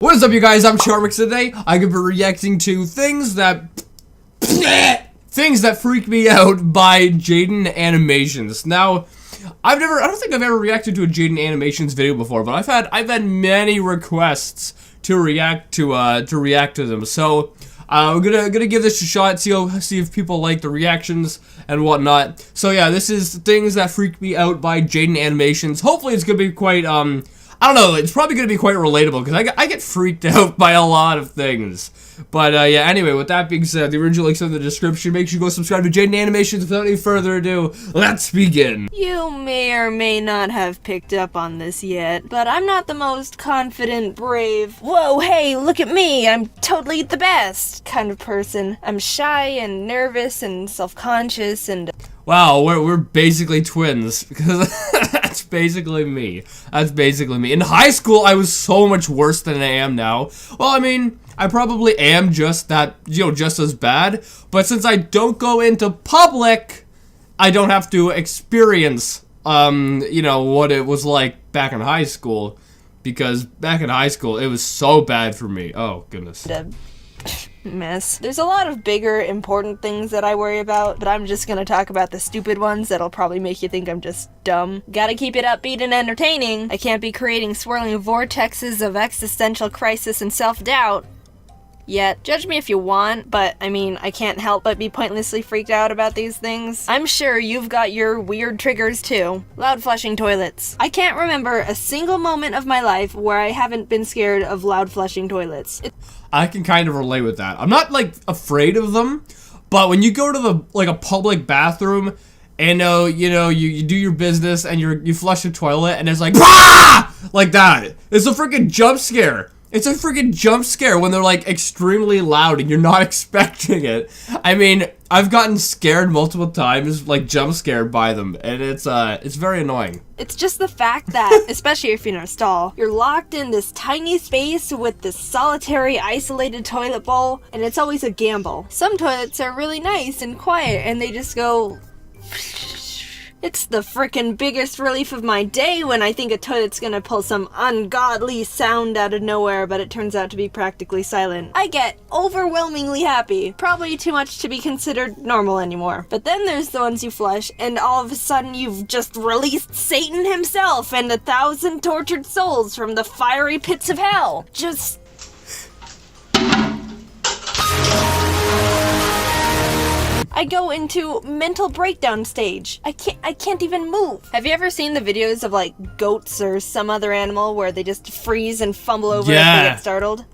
What is up, you guys? I'm Charmx. Today I'm gonna be reacting to things that freak me out by Jaden Animations. Now, I don't think I've ever reacted to a Jaden Animations video before, but I've had many requests to react to them. So we're gonna give this a shot, see if people like the reactions and whatnot. So yeah, this is things that freak me out by Jaden Animations. Hopefully it's gonna be quite I don't know, it's probably going to be quite relatable, because I get freaked out by a lot of things. But, yeah, anyway, with that being said, the original link's in the description. Make sure you go subscribe to Jaden Animations. Without any further ado, let's begin. You may or may not have picked up on this yet, but I'm not the most confident, brave, whoa, hey, look at me, I'm totally the best kind of person. I'm shy and nervous and self-conscious and... Wow, we're basically twins, because that's basically me. That's basically me. In high school, I was so much worse than I am now. Well, I mean, I probably am just that, just as bad. But since I don't go into public, I don't have to experience, what it was like back in high school. Because back in high school, it was so bad for me. Oh, goodness. Mess. There's a lot of bigger, important things that I worry about, but I'm just gonna talk about the stupid ones that'll probably make you think I'm just dumb. Gotta keep it upbeat and entertaining. I can't be creating swirling vortexes of existential crisis and self-doubt. Yet, judge me if you want, but I mean, I can't help but be pointlessly freaked out about these things. I'm sure you've got your weird triggers too. Loud flushing toilets. I can't remember a single moment of my life where I haven't been scared of loud flushing toilets. I can kind of relate with that. I'm not, afraid of them, but when you go to a public bathroom and, you do your business and you flush a toilet and it's like, "Bah!" Like that. It's a freaking jump scare. It's a freaking jump scare when they're, extremely loud and you're not expecting it. I mean, I've gotten scared multiple times, jump scared by them, and it's very annoying. It's just the fact that, especially if you're in a stall, you're locked in this tiny space with this solitary, isolated toilet bowl, and it's always a gamble. Some toilets are really nice and quiet, and they just go... It's the frickin' biggest relief of my day when I think a toilet's gonna pull some ungodly sound out of nowhere, but it turns out to be practically silent. I get overwhelmingly happy. Probably too much to be considered normal anymore. But then there's the ones you flush, and all of a sudden you've just released Satan himself and 1,000 tortured souls from the fiery pits of hell. Just... I go into mental breakdown stage. I can't even move. Have you ever seen the videos of goats or some other animal where they just freeze and fumble over if they get startled?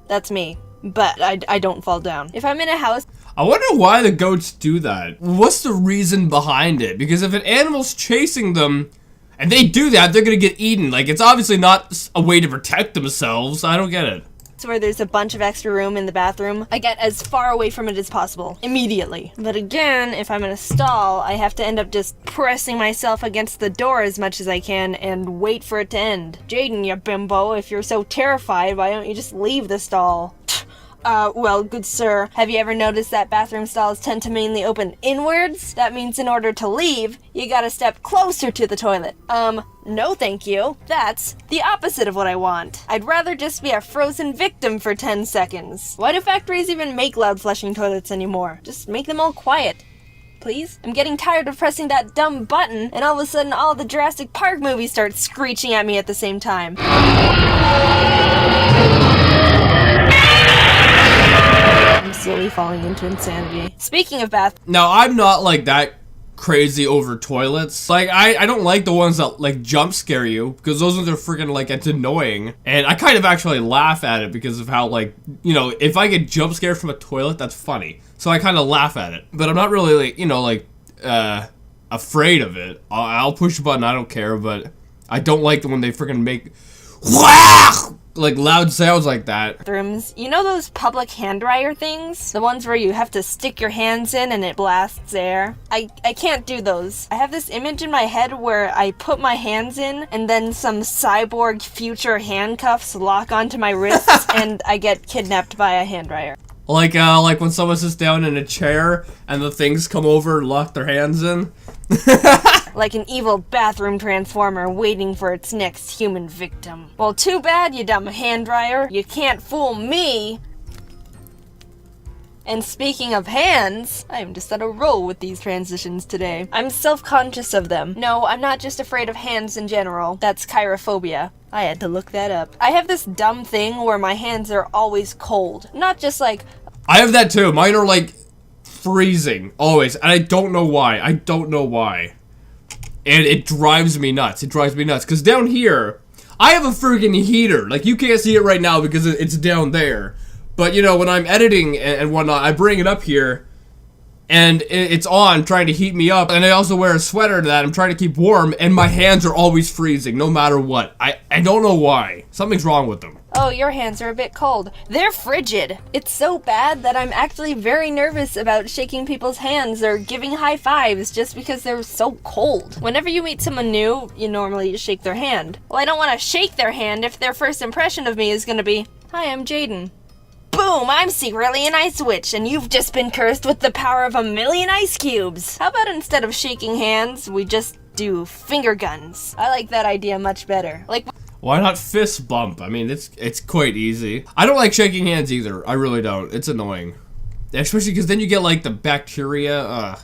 That's me. But I don't fall down. If I'm in a house... I wonder why the goats do that. What's the reason behind it? Because if an animal's chasing them and they do that, they're gonna get eaten. It's obviously not a way to protect themselves. I don't get it. Where there's a bunch of extra room in the bathroom, I get as far away from it as possible, immediately. But again, if I'm in a stall, I have to end up just pressing myself against the door as much as I can and wait for it to end. Jaden, you bimbo, if you're so terrified, why don't you just leave the stall? Well, good sir, have you ever noticed that bathroom stalls tend to mainly open inwards? That means in order to leave, you gotta step closer to the toilet. No thank you. That's the opposite of what I want. I'd rather just be a frozen victim for 10 seconds. Why do factories even make loud flushing toilets anymore? Just make them all quiet. Please? I'm getting tired of pressing that dumb button, and all of a sudden all the Jurassic Park movies start screeching at me at the same time. I'm slowly falling into insanity. Speaking of bath... Now, I'm not that crazy over toilets. I don't like the ones that jump scare you, because those ones are freaking it's annoying. And I kind of actually laugh at it because of how if I get jump scared from a toilet, that's funny. So I kind of laugh at it. But I'm not really afraid of it. I'll push a button, I don't care, but I don't like when they freaking make loud sounds like that. Bathrooms. You know those public hand dryer things? The ones where you have to stick your hands in and it blasts air? I can't do those. I have this image in my head where I put my hands in and then some cyborg future handcuffs lock onto my wrists and I get kidnapped by a hand dryer. Like when someone sits down in a chair and the things come over and lock their hands in. like an evil bathroom transformer waiting for its next human victim. Well, too bad, you dumb hand dryer. You can't fool me. And speaking of hands, I am just on a roll with these transitions today. I'm self-conscious of them. No, I'm not just afraid of hands in general. That's chirophobia. I had to look that up. I have this dumb thing where my hands are always cold. Not just like... I have that too. Mine are like freezing, always. And I don't know why. I don't know why. And it drives me nuts. It drives me nuts. Because down here, I have a freaking heater. Like, you can't see it right now because it's down there. But, you know, when I'm editing and whatnot, I bring it up here, and it's on, trying to heat me up, and I also wear a sweater to that. I'm trying to keep warm, and my hands are always freezing, no matter what. I don't know why. Something's wrong with them. Oh, your hands are a bit cold. They're frigid. It's so bad that I'm actually very nervous about shaking people's hands or giving high fives just because they're so cold. Whenever you meet someone new, you normally just shake their hand. Well, I don't want to shake their hand if their first impression of me is going to be, "Hi, I'm Jaden." Boom, I'm secretly an ice witch, and you've just been cursed with the power of 1,000,000 ice cubes. How about instead of shaking hands, we just do finger guns? I like that idea much better. Like, why not fist bump? I mean, it's quite easy. I don't like shaking hands either. I really don't. It's annoying. Especially because then you get, like, the bacteria. Ugh.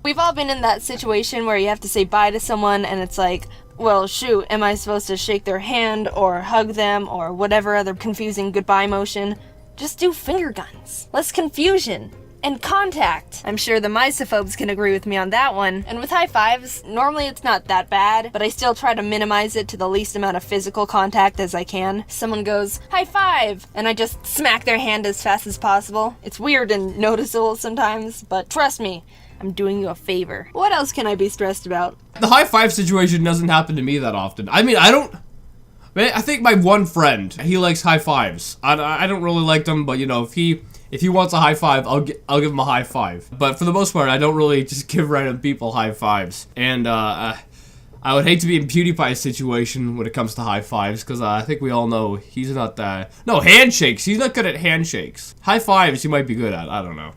We've all been in that situation where you have to say bye to someone, and it's like, well, shoot, am I supposed to shake their hand, or hug them, or whatever other confusing goodbye motion? Just do finger guns. Less confusion. And contact. I'm sure the misophobes can agree with me on that one. And with high fives, normally it's not that bad, but I still try to minimize it to the least amount of physical contact as I can. Someone goes, "High five!" and I just smack their hand as fast as possible. It's weird and noticeable sometimes, but trust me, I'm doing you a favor. What else can I be stressed about? The high five situation doesn't happen to me that often. I mean, I think my one friend, he likes high fives. I don't really like them, but you know, if he wants a high five, I'll give him a high five. But for the most part, I don't really just give random people high fives. And I would hate to be in PewDiePie's situation when it comes to high fives, because I think we all know he's not that. No, handshakes. He's not good at handshakes. High fives, he might be good at. I don't know.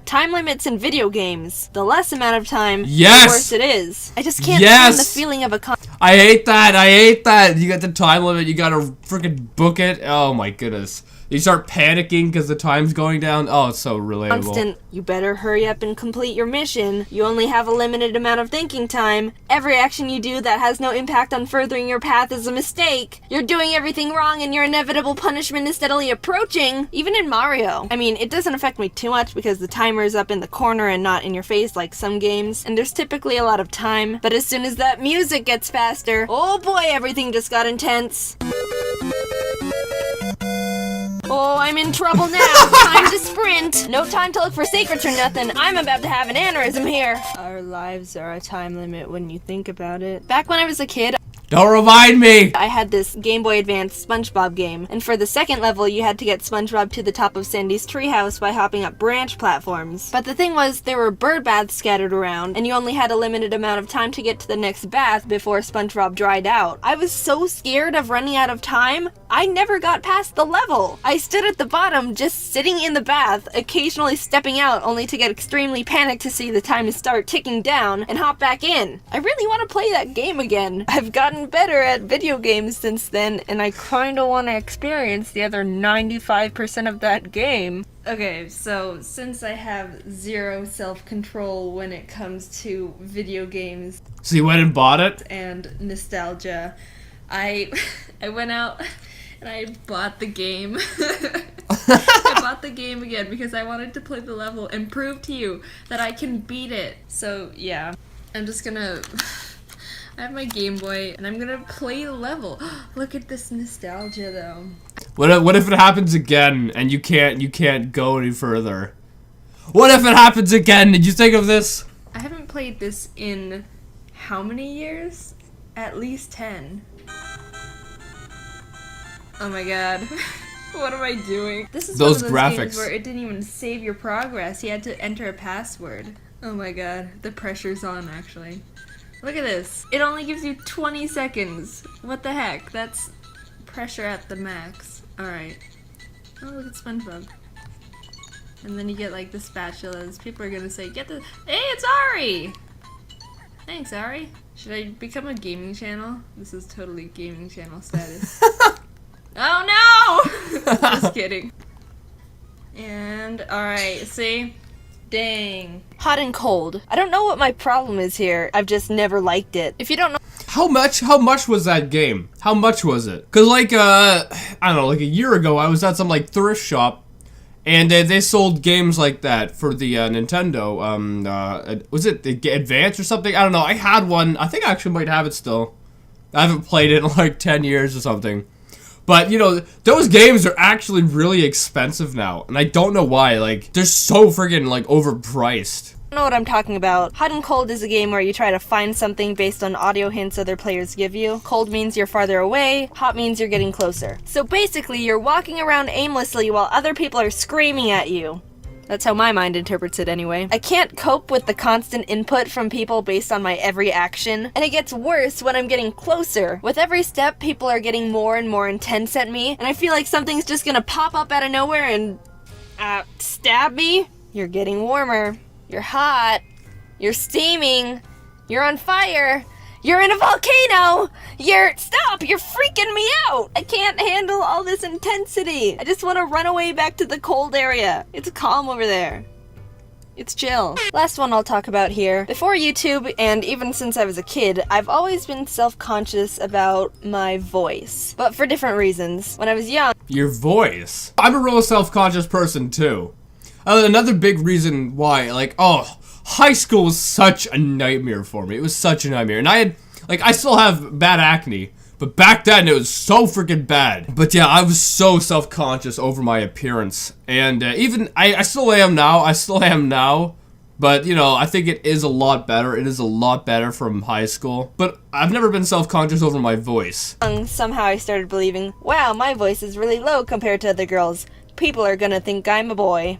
Time limits in video games. The less amount of time, yes! the worse it is. I just can't stand the feeling of a I hate that. I hate that. You got the time limit. You gotta freaking book it. Oh my goodness. You start panicking because the time's going down. Oh, it's so relatable. Constant, you better hurry up and complete your mission. You only have a limited amount of thinking time. Every action you do that has no impact on furthering your path is a mistake. You're doing everything wrong and your inevitable punishment is steadily approaching. Even in Mario. I mean, it doesn't affect me too much because the timer is up in the corner and not in your face like some games. And there's typically a lot of time. But as soon as that music gets faster, oh boy, everything just got intense. Oh, I'm in trouble now. Time to sprint. No time to look for secrets or nothing. I'm about to have an aneurysm here. Our lives are a time limit when you think about it. Back when I was a kid, don't remind me! I had this Game Boy Advance SpongeBob game, and for the second level you had to get SpongeBob to the top of Sandy's treehouse by hopping up branch platforms. But the thing was, there were bird baths scattered around, and you only had a limited amount of time to get to the next bath before SpongeBob dried out. I was so scared of running out of time, I never got past the level. I stood at the bottom, just sitting in the bath, occasionally stepping out only to get extremely panicked to see the time start ticking down, and hop back in. I really want to play that game again. I've gotten better at video games since then, and I kinda want to experience the other 95% of that game. Okay, so since I have zero self-control when it comes to video games... So you went and bought it? ...and nostalgia, I went out and I bought the game. I bought the game again because I wanted to play the level and prove to you that I can beat it. So, yeah. I'm just gonna... I have my Game Boy, and I'm gonna play the level. Look at this nostalgia, though. What if it happens again, and you can't go any further? What if it happens again? Did you think of this? I haven't played this in how many years? At least 10. Oh my god. What am I doing? This is those one of those graphics games where it didn't even save your progress. You had to enter a password. Oh my god. The pressure's on, actually. Look at this. It only gives you 20 seconds. What the heck? That's pressure at the max. Alright. Oh, look at SpongeBob. And then you get like the spatulas. People are gonna say, get the... Hey, it's Ari! Thanks, Ari. Should I become a gaming channel? This is totally gaming channel status. Oh no! Just kidding. And, alright, see? Dang. Hot and cold. I don't know what my problem is here. I've just never liked it. If you don't know— How much was that game? How much was it? Cause like, I don't know, like a year ago, I was at some like thrift shop, and they sold games like that for the Nintendo. Was it the Advance or something? I don't know. I had one. I think I actually might have it still. I haven't played it in like 10 years or something. But, you know, those games are actually really expensive now, and I don't know why. Like, they're so friggin', like, overpriced. I know what I'm talking about. Hot and cold is a game where you try to find something based on audio hints other players give you. Cold means you're farther away, hot means you're getting closer. So basically, you're walking around aimlessly while other people are screaming at you. That's how my mind interprets it anyway. I can't cope with the constant input from people based on my every action, and it gets worse when I'm getting closer. With every step, people are getting more and more intense at me, and I feel like something's just gonna pop up out of nowhere and, stab me. You're getting warmer. You're hot. You're steaming. You're on fire. You're in a volcano! Stop! You're freaking me out! I can't handle all this intensity! I just want to run away back to the cold area. It's calm over there. It's chill. Last one I'll talk about here. Before YouTube, and even since I was a kid, I've always been self-conscious about my voice. But for different reasons. When I was young— Your voice? I'm a real self-conscious person, too. Another big reason why, like, high school was such a nightmare for me. It was such a nightmare. And I still have bad acne, but back then it was so freaking bad. But yeah, I was so self-conscious over my appearance. And even, I still am now. But, you know, I think it is a lot better. It is a lot better from high school. But I've never been self-conscious over my voice. Somehow I started believing, wow, my voice is really low compared to other girls. People are gonna think I'm a boy.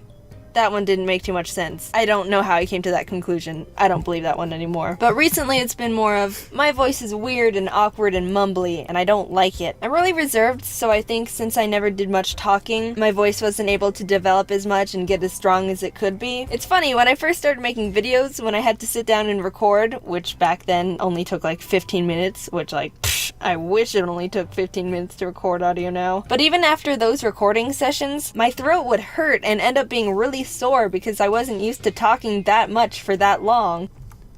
That one didn't make too much sense. I don't know how I came to that conclusion. I don't believe that one anymore. But recently it's been more of, my voice is weird and awkward and mumbly, and I don't like it. I'm really reserved, so I think since I never did much talking, my voice wasn't able to develop as much and get as strong as it could be. It's funny, when I first started making videos, when I had to sit down and record, which back then only took like 15 minutes, which like, I wish it only took 15 minutes to record audio now. But even after those recording sessions, my throat would hurt and end up being really sore because I wasn't used to talking that much for that long.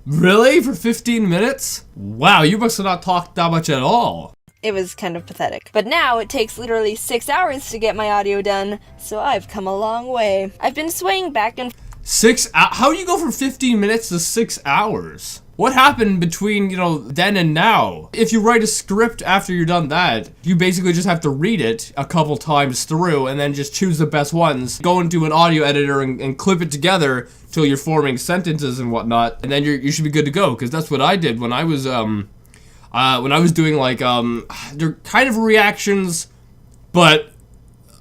Really? For 15 minutes? Wow, you must have not talked that much at all. It was kind of pathetic. But now it takes literally 6 hours to get my audio done, so I've come a long way. I've been swaying back and— How do you go from 15 minutes to 6 hours? What happened between, you know, then and now? If you write a script after you're done that, you basically just have to read it a couple times through and then just choose the best ones, go into an audio editor and clip it together till you're forming sentences and whatnot, and then you should be good to go, because that's what I did when I was doing like, they're kind of reactions, but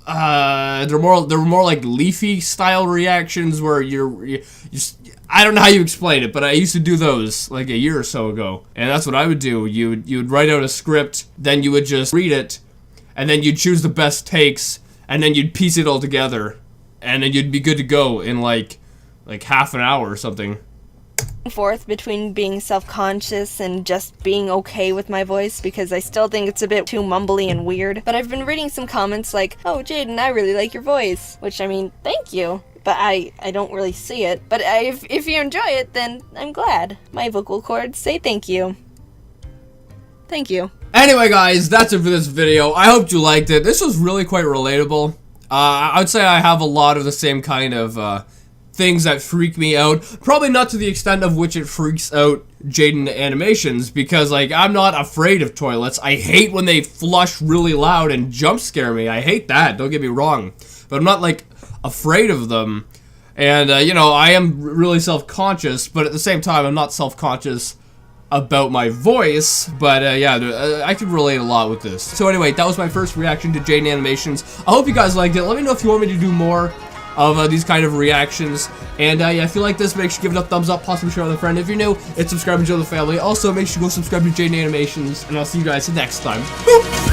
they're more like leafy style reactions where you I don't know how you explain it, but I used to do those like a year or so ago, and that's what I would do. You would write out a script, then you would just read it, and then you'd choose the best takes, and then you'd piece it all together, and then you'd be good to go in like half an hour or something. Forth between being self-conscious and just being okay with my voice, because I still think it's a bit too mumbly and weird. But I've been reading some comments like, oh, Jaden, I really like your voice, which, I mean, thank you. But I don't really see it. But if you enjoy it, then I'm glad. My vocal cords say thank you. Thank you. Anyway, guys, that's it for this video. I hope you liked it. This was really quite relatable. I would say I have a lot of the same kind of things that freak me out. Probably not to the extent of which it freaks out Jaden Animations, because, like, I'm not afraid of toilets. I hate when they flush really loud and jump scare me. I hate that, don't get me wrong. But I'm not, like, afraid of them. And, you know, I am really self-conscious, but at the same time, I'm not self-conscious about my voice. But, yeah, I can relate a lot with this. So anyway, that was my first reaction to Jaden Animations. I hope you guys liked it. Let me know if you want me to do more of these kind of reactions. And yeah, if you like this, make sure you give it a thumbs up, possibly share with a friend. If you're new, it's subscribe and join the family. Also, make sure you go subscribe to Jaden Animations, and I'll see you guys next time. Boop!